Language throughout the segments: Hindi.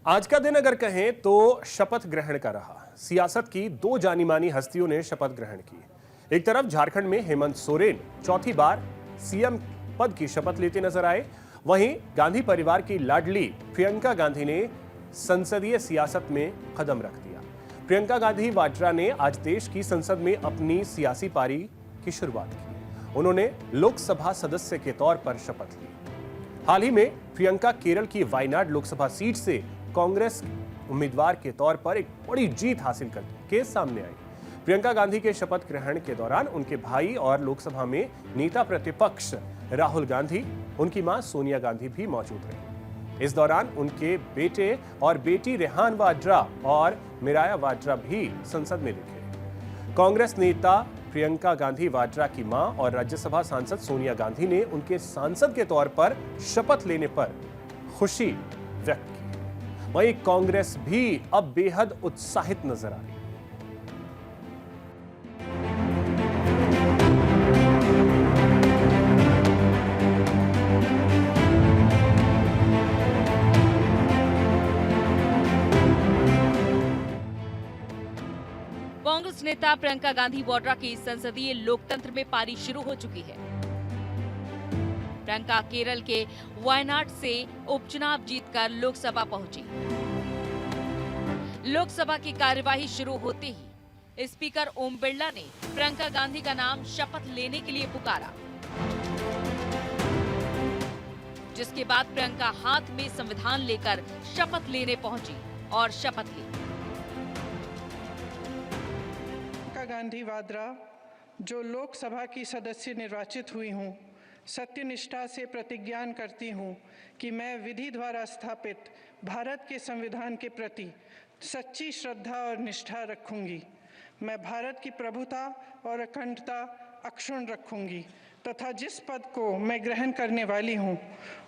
आज का दिन अगर कहें तो शपथ ग्रहण का रहा। सियासत की दो जानी मानी हस्तियों ने शपथ ग्रहण की। एक तरफ झारखंड में हेमंत सोरेन चौथी बार सीएम पद की शपथ लेते नजर आए, वहीं गांधी परिवार की लाडली प्रियंका गांधी ने संसदीय सियासत में कदम रख दिया। प्रियंका गांधी वाड्रा ने आज देश की संसद में अपनी सियासी पारी की शुरुआत की। उन्होंने लोकसभा सदस्य के तौर पर शपथ ली। हाल ही में प्रियंका केरल की वायनाड लोकसभा सीट से कांग्रेस उम्मीदवार के तौर पर एक बड़ी जीत हासिल करके सामने आई। प्रियंका गांधी के शपथ ग्रहण के दौरान उनके भाई और लोकसभा में नेता प्रतिपक्ष राहुल गांधी, उनकी मां सोनिया गांधी भी मौजूद रहे। इस दौरान उनके बेटे और बेटी रेहान वाड्रा और मिराया वाड्रा भी संसद में दिखे। कांग्रेस नेता प्रियंका गांधी वाड्रा की मां और राज्यसभा सांसद सोनिया गांधी ने उनके सांसद के तौर पर शपथ लेने पर खुशी व्यक्त की। वहीं कांग्रेस भी अब बेहद उत्साहित नजर आ रही है। कांग्रेस नेता प्रियंका गांधी वाड्रा की संसदीय लोकतंत्र में पारी शुरू हो चुकी है। प्रियंका केरल के वायनाड से उपचुनाव जीतकर लोकसभा पहुंची। लोकसभा की कार्यवाही शुरू होते ही स्पीकर ओम बिरला ने प्रियंका गांधी का नाम शपथ लेने के लिए पुकारा, जिसके बाद प्रियंका हाथ में संविधान लेकर शपथ लेने पहुंची और शपथ ली। गांधी वाड्रा, जो लोकसभा की सदस्य निर्वाचित हुई हूं, सत्यनिष्ठा से प्रतिज्ञान करती हूं कि मैं विधि द्वारा स्थापित भारत के संविधान के प्रति सच्ची श्रद्धा और निष्ठा रखूंगी। मैं भारत की प्रभुता और अखंडता अक्षुण्ण रखूंगी तथा जिस पद को मैं ग्रहण करने वाली हूं,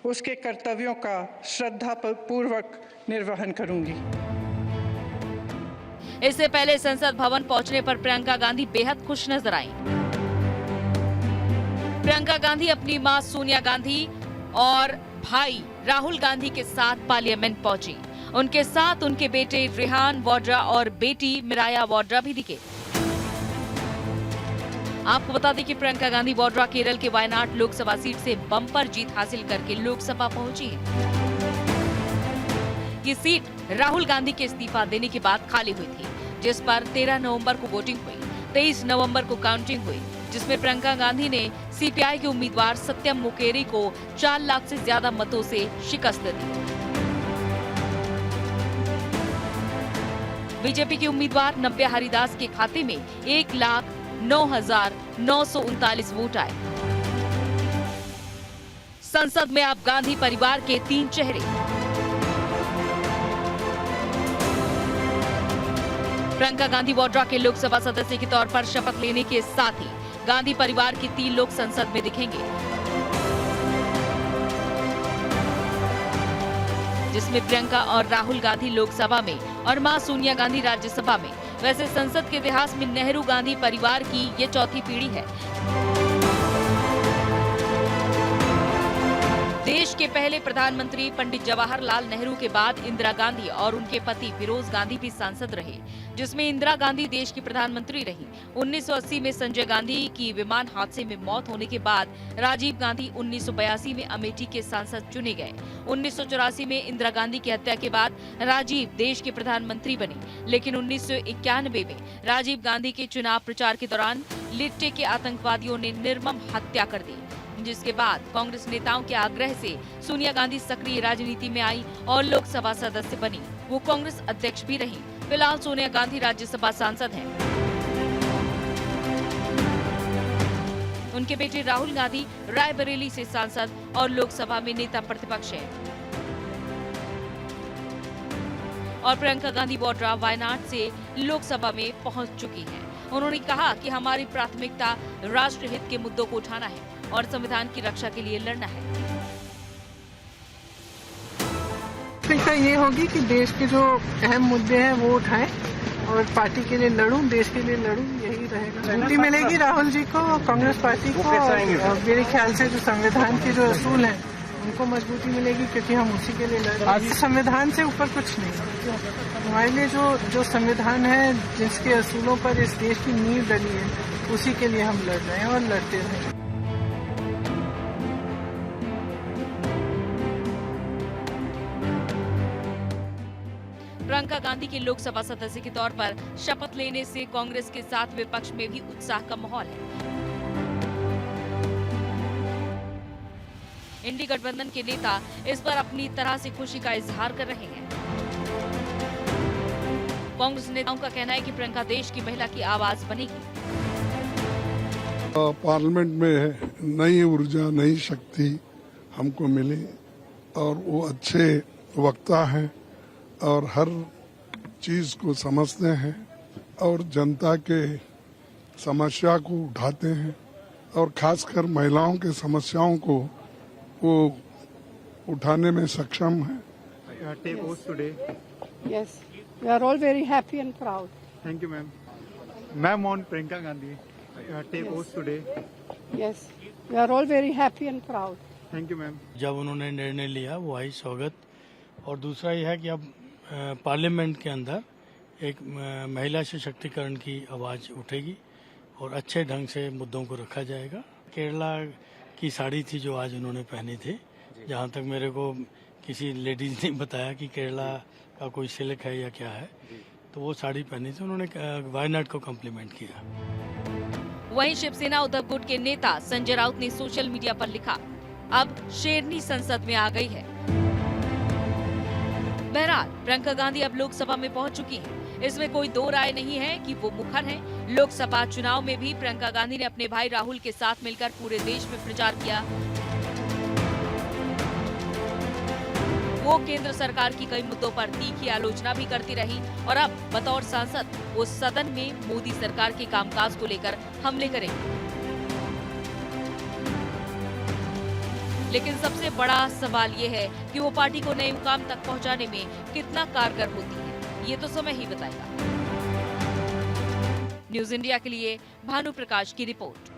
उसके कर्तव्यों का श्रद्धापूर्वक निर्वहन करूंगी। इससे पहले संसद भवन पहुंचने पर प्रियंका गांधी बेहद खुश नजर आईं। प्रियंका गांधी अपनी मां सोनिया गांधी और भाई राहुल गांधी के साथ पार्लियामेंट पहुंची। उनके साथ उनके बेटे रेहान वाड्रा और बेटी मिराया वाड्रा भी दिखे। आपको बता दें कि प्रियंका गांधी वाड्रा केरल के वायनाड लोकसभा सीट से बम्पर जीत हासिल करके लोकसभा पहुंची है। ये सीट राहुल गांधी के इस्तीफा देने के बाद खाली हुई थी, जिस पर 13 नवंबर को वोटिंग हुई। 23 नवंबर को काउंटिंग हुई, जिसमें प्रियंका गांधी ने सीपीआई के उम्मीदवार सत्यम मुकेरी को 4 लाख से ज्यादा मतों से शिकस्त दी। बीजेपी के उम्मीदवार नव्या हरिदास के खाते में 1,09,939 वोट आए। संसद में अब गांधी परिवार के 3 चेहरे। प्रियंका गांधी वाड्रा के लोकसभा सदस्य के तौर पर शपथ लेने के साथ ही गांधी परिवार के 3 लोग संसद में दिखेंगे, जिसमें प्रियंका और राहुल गांधी लोकसभा में और मां सोनिया गांधी राज्यसभा में। वैसे संसद के इतिहास में नेहरू गांधी परिवार की ये चौथी पीढ़ी है। देश के पहले प्रधानमंत्री पंडित जवाहरलाल नेहरू के बाद इंदिरा गांधी और उनके पति फिरोज गांधी भी सांसद रहे, जिसमें इंदिरा गांधी देश की प्रधानमंत्री रही। 1980 में संजय गांधी की विमान हादसे में मौत होने के बाद राजीव गांधी 1982 में अमेठी के सांसद चुने गए। 1984 में इंदिरा गांधी की हत्या के बाद राजीव देश के प्रधानमंत्री बने, लेकिन 1991 में राजीव गांधी के चुनाव प्रचार के दौरान लिट्टे के आतंकवादियों ने निर्मम हत्या कर दी, जिसके बाद कांग्रेस नेताओं के आग्रह से सोनिया गांधी सक्रिय राजनीति में आई और लोकसभा सदस्य बनी। वो कांग्रेस अध्यक्ष भी रही। फिलहाल सोनिया गांधी राज्यसभा सांसद हैं। उनके बेटे राहुल गांधी रायबरेली से सांसद और लोकसभा में नेता प्रतिपक्ष हैं। और प्रियंका गांधी वाड्रा वायनाड से लोकसभा में पहुंच चुकी हैं। उन्होंने कहा कि हमारी प्राथमिकता राष्ट्र हित के मुद्दों को उठाना है और संविधान की रक्षा के लिए लड़ना है। प्राथमिकता ये होगी कि देश के जो अहम मुद्दे हैं वो उठाएं और पार्टी के लिए लड़ूं, देश के लिए लड़ूं, यही रहेगा। छुट्टी मिलेगी राहुल जी को, कांग्रेस पार्टी को। मेरे ख्याल से जो संविधान के जो असूल हैं उनको मजबूती मिलेगी क्योंकि हम उसी के लिए लड़ रहे हैं। संविधान से ऊपर कुछ नहीं है। हमारे लिए जो संविधान है, जिसके असूलों पर इस देश की नींव डली है, उसी के लिए हम लड़ रहे हैं और लड़ते रहेंगे। प्रियंका गांधी के लोकसभा सदस्य के तौर पर शपथ लेने से कांग्रेस के साथ विपक्ष में भी उत्साह का माहौल है। इंडी गठबंधन के नेता इस पर अपनी तरह से खुशी का इजहार कर रहे हैं। कांग्रेस नेताओं का कहना है कि प्रियंका देश की महिला की आवाज बनेगी। पार्लियामेंट में नई ऊर्जा, नई शक्ति हमको मिली और वो अच्छे वक्ता हैं और हर चीज को समझते हैं और जनता के समस्या को उठाते हैं और खासकर महिलाओं के समस्याओं को वो उठाने में सक्षम है। Take oath today. Yes, we are all very happy and proud. Thank you, ma'am. Ma'am, on Priyanka Gandhi. Take oath today. Yes, we are all very happy and proud. Thank you, ma'am. जब उन्होंने निर्णय लिया वो आई स्वागत। और दूसरा यह है कि अब पार्लियामेंट के अंदर एक महिला सशक्तिकरण की आवाज़ उठेगी और अच्छे ढंग से मुद्दों को रखा जाएगा। केरला की साड़ी थी जो आज उन्होंने पहनी थी, जहाँ तक मेरे को किसी लेडीज ने बताया कि केरला का कोई सिल्क है या क्या है, तो वो साड़ी पहनी थी। उन्होंने वायनाड को कम्प्लीमेंट किया। वहीं शिवसेना उद्धव गुट के नेता संजय राउत ने सोशल मीडिया पर लिखा, अब शेरनी संसद में आ गई है। बहरहाल प्रियंका गांधी अब लोकसभा में पहुंच चुकी हैं। इसमें कोई दो राय नहीं है कि वो मुखर हैं। लोकसभा चुनाव में भी प्रियंका गांधी ने अपने भाई राहुल के साथ मिलकर पूरे देश में प्रचार किया। वो केंद्र सरकार की कई मुद्दों पर तीखी आलोचना भी करती रही और अब बतौर सांसद वो सदन में मोदी सरकार के कामकाज को लेकर हमले करेंगे। लेकिन सबसे बड़ा सवाल ये है कि वो पार्टी को नए मुकाम तक पहुंचाने में कितना कारगर होती है, ये तो समय ही बताएगा। न्यूज इंडिया के लिए भानु प्रकाश की रिपोर्ट।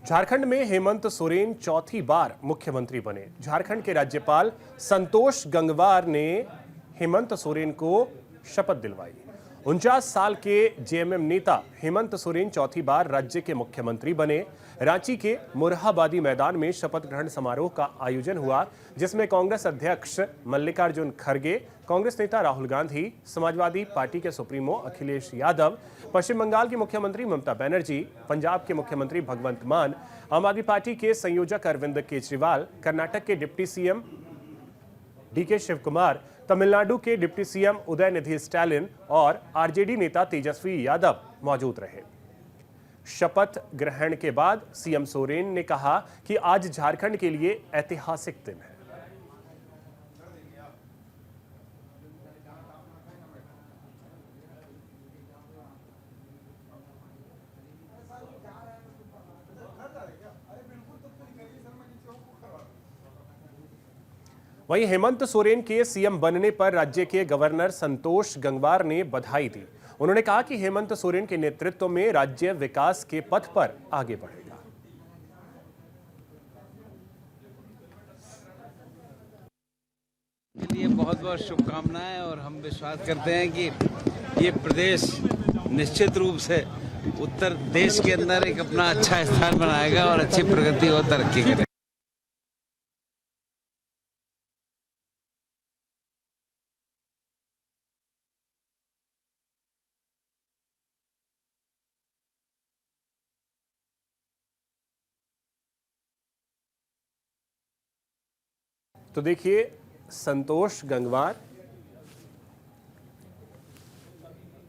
झारखंड में हेमंत सोरेन चौथी बार मुख्यमंत्री बने। झारखंड के राज्यपाल संतोष गंगवार ने हेमंत सोरेन को शपथ दिलवाई। 49 साल के जेएमएम नेता हेमंत सोरेन चौथी बार राज्य के मुख्यमंत्री बने। रांची के मुरहाबादी मैदान में शपथ ग्रहण समारोह का आयोजन हुआ, जिसमें कांग्रेस अध्यक्ष मल्लिकार्जुन खड़गे, कांग्रेस नेता राहुल गांधी, समाजवादी पार्टी के सुप्रीमो अखिलेश यादव, पश्चिम बंगाल की मुख्यमंत्री ममता बनर्जी, पंजाब के मुख्यमंत्री भगवंत मान, आम आदमी पार्टी के संयोजक अरविंद केजरीवाल, कर्नाटक के डिप्टी सीएम डीके शिवकुमार, तमिलनाडु के डिप्टी सीएम उदयनिधि स्टालिन और आरजेडी नेता तेजस्वी यादव मौजूद रहे। शपथ ग्रहण के बाद सीएम सोरेन ने कहा कि आज झारखंड के लिए ऐतिहासिक दिन है। वहीं हेमंत सोरेन के सीएम बनने पर राज्य के गवर्नर संतोष गंगवार ने बधाई दी। उन्होंने कहा कि हेमंत सोरेन के नेतृत्व में राज्य विकास के पथ पर आगे बढ़ेगा। लिए बहुत बहुत शुभकामनाएं और हम विश्वास करते हैं कि ये प्रदेश निश्चित रूप से उत्तर देश के अंदर एक अपना अच्छा स्थान बनाएगा और अच्छी प्रगति और तरक्की करेगा। तो देखिए, संतोष गंगवार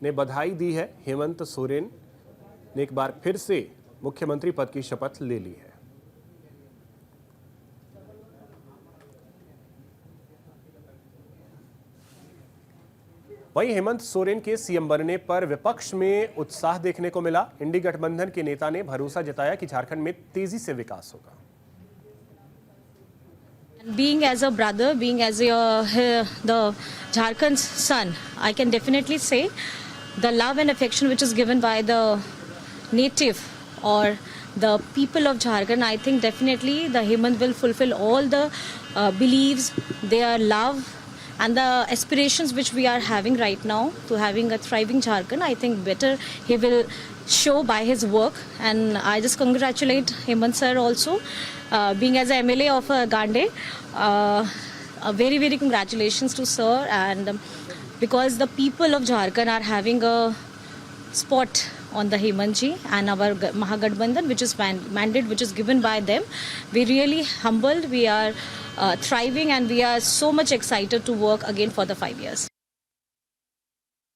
ने बधाई दी है। हेमंत सोरेन ने एक बार फिर से मुख्यमंत्री पद की शपथ ले ली है। वहीं हेमंत सोरेन के सीएम बनने पर विपक्ष में उत्साह देखने को मिला। इंडी गठबंधन के नेता ने भरोसा जताया कि झारखंड में तेजी से विकास होगा। Being as a brother, being as the Jharkhand's son, I can definitely say the love and affection which is given by the native or the people of Jharkhand, I think definitely the Hemant will fulfill all the beliefs, their love and the aspirations which we are having right now to having a thriving Jharkhand. I think better he will show by his work, and I just congratulate Hemant sir also, being as a MLA of Gande. A very, very congratulations to sir, and because the people of Jharkhand are having a spot on the Hemant ji and our Mahagathbandhan, which is mandate which is given by them. We really humbled, we are thriving, and we are so much excited to work again for the 5 years.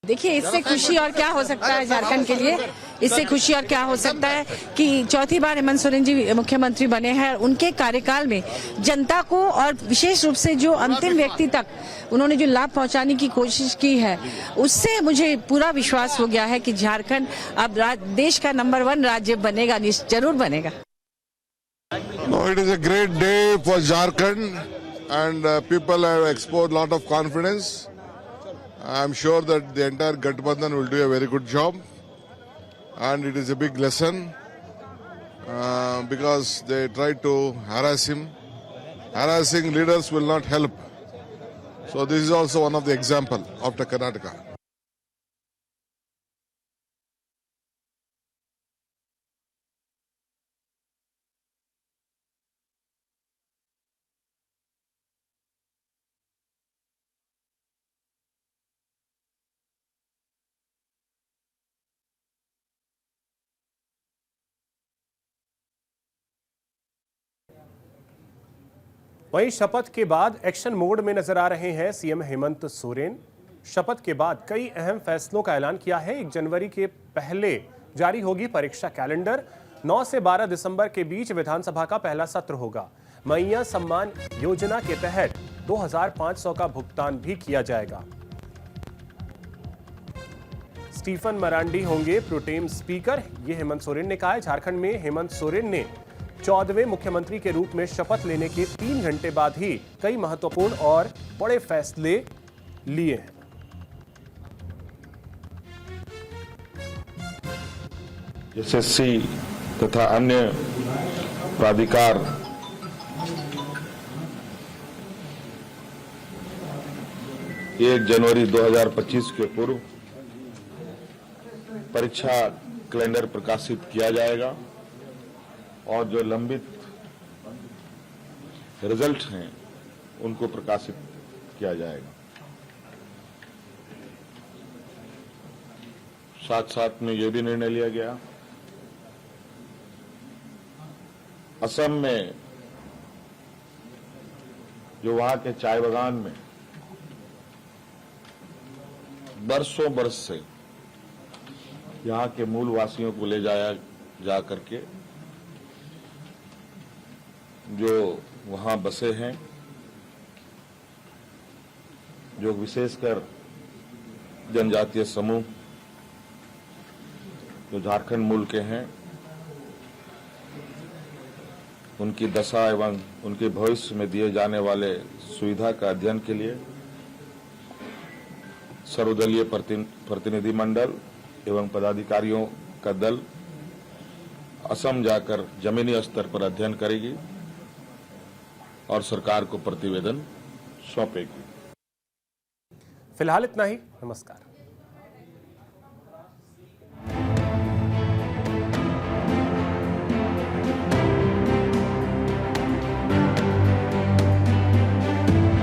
देखिए, इससे खुशी और क्या हो सकता है झारखंड के लिए। इससे खुशी और क्या हो सकता है कि चौथी बार हेमंत सोरेन जी मुख्यमंत्री बने हैं। उनके कार्यकाल में जनता को और विशेष रूप से जो अंतिम व्यक्ति तक उन्होंने जो लाभ पहुंचाने की कोशिश की है, उससे मुझे पूरा विश्वास हो गया है कि झारखंड अब देश का नंबर 1 राज्य बनेगा, जरूर बनेगा। No, it is a great day for Jharkhand, and people have exposed a lot of confidence. I am sure that the entire Gathbandhan will do a very good job, and it is a big lesson because they tried to harass him. Harassing leaders will not help. So this is also one of the example after Karnataka. वहीं शपथ के बाद एक्शन मोड में नजर आ रहे हैं सीएम हेमंत सोरेन। शपथ के बाद कई अहम फैसलों का ऐलान किया है। 1 जनवरी के पहले जारी होगी परीक्षा कैलेंडर। 9 से 12 दिसंबर के बीच विधानसभा का पहला सत्र होगा। मैया सम्मान योजना के तहत 2500 का भुगतान भी किया जाएगा। स्टीफन मरांडी होंगे प्रोटेम स्पीकर, ये हेमंत सोरेन ने कहा है। झारखंड में हेमंत सोरेन ने 14वें मुख्यमंत्री के रूप में शपथ लेने के 3 घंटे बाद ही कई महत्वपूर्ण और बड़े फैसले लिए हैं। एसएससी तथा अन्य प्राधिकार एक जनवरी 2025 के पूर्व परीक्षा कैलेंडर प्रकाशित किया जाएगा और जो लंबित रिजल्ट हैं उनको प्रकाशित किया जाएगा। साथ साथ में यह भी निर्णय लिया गया, असम में जो वहां के चाय बागान में बरसों बरस से यहां के मूल वासियों को ले जाया जा करके जो वहां बसे हैं, जो विशेषकर जनजातीय समूह जो झारखंड मूल के हैं, उनकी दशा एवं उनके भविष्य में दिए जाने वाले सुविधा का अध्ययन के लिए सर्वदलीय प्रतिनिधि मंडल एवं पदाधिकारियों का दल असम जाकर जमीनी स्तर पर अध्ययन करेगी और सरकार को प्रतिवेदन सौंपेगी। फिलहाल इतना ही। नमस्कार।